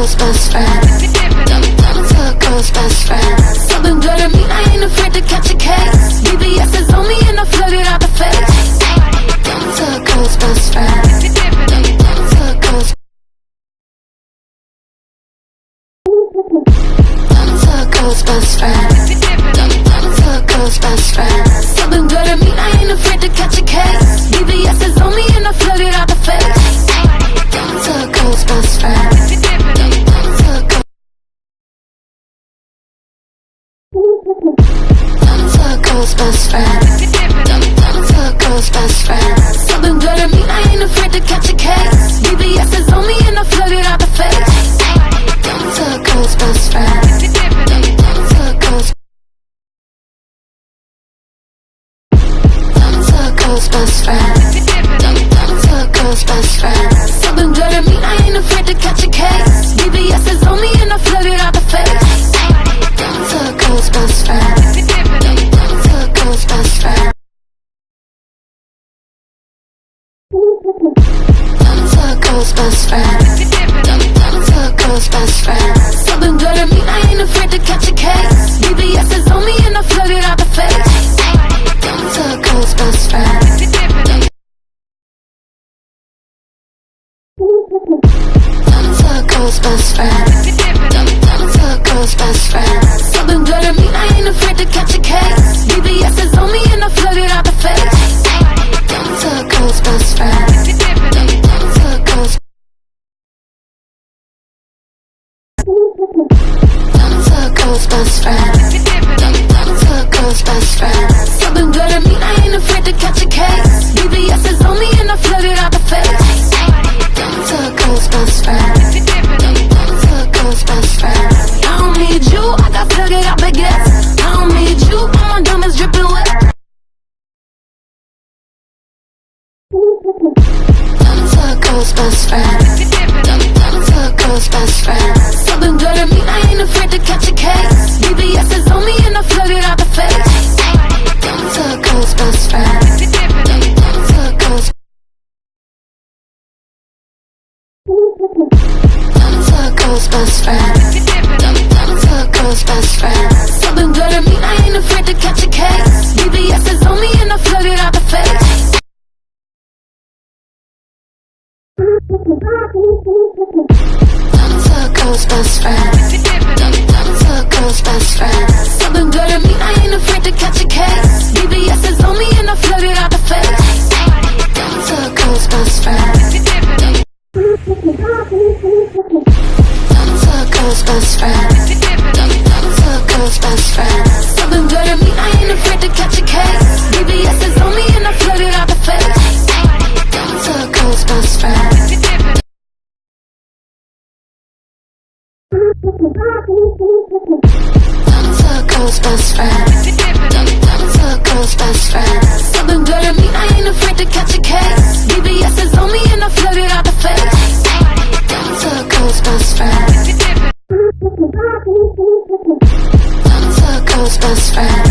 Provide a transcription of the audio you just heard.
girl's best friend. Diamond to a girl's best friend. Something good to me, I ain't afraid to catch a case. BBS is on me and I flood it out the face. Diamond to a girl's best friend. Diamond to a girl's. Diamond to a girl's best friend. Diamond to a girl's best friend. Something good to me, I ain't afraid to catch a case. BBS is on me and I flood it out the face. Diamond to a girl's best friend. Diamond to a girl. Diamond to a girl's best friend. Diamond to a girl's best friend. Something good to me, I ain't afraid to catch a case. BBS is on me and I flood it out the face. Diamond to a girl's best friend. Diamond to a girl's. Diamond to a girl's best friend. Diamond to a girl's best friend. Something good to me, I ain't afraid to catch a case. BBS is on me and I flood it out the face. Diamond to a girl's best friend. Diamond to a girl's best friend. Diamond to a girl's best friend. Diamond to a girl's best friend. Something good to me, I ain't afraid to catch a case. BBS is on me and I flood it out the face. Diamond to a girl's best friend. Diamond to a girl's best friend. Diamond to a girl's best friend. Something good to me, I ain't afraid to catch a case. BBS is on me and I flood it out the face. Diamond to a girl's best friend. Diamond to a girl's. Diamond to a girl's best friend. Diamond to a girl's best friend. Something good to me, I ain't afraid to catch a case. BBS is on me and I flood it out the face. Diamond to a girl's best friend. Diamond to a girl's best friend. I don't need you, I got flooded out baguettes. I don't need you, all my diamonds dripping wet. Diamond to a girl's best friend. Diamond to a girl's best friend. Something good to me, I ain't afraid to catch a case. BBS is on me and I flood it out the face. Diamond to a girl's best friend. Diamond to a girl's. Diamond to a girl's best friend. Diamond to a girl's best friend. Something good to me, I ain't afraid to catch a case. BBS is on me and I flood it out the face. Diamond to a girl's best friend. Diamond to a girl's best friend. Something good to me, I ain't afraid to catch a case. BBS is on me and I flood it out the face. Diamond to a girl's best friend. Diamond to a girl's best friend. Diamond to a girl's best friend. Something good to me, I ain't afraid to catch a case. BBS is on me and I flood it out the face. Diamond to a girl's best friend. Diamond to a girl's best friend. Diamond to a girl's best friend. Something good to me, I ain't afraid to catch a case. BBS is on me and I flood it out the face. Diamond to a girl's best friend. Diamond to a girl's best friend.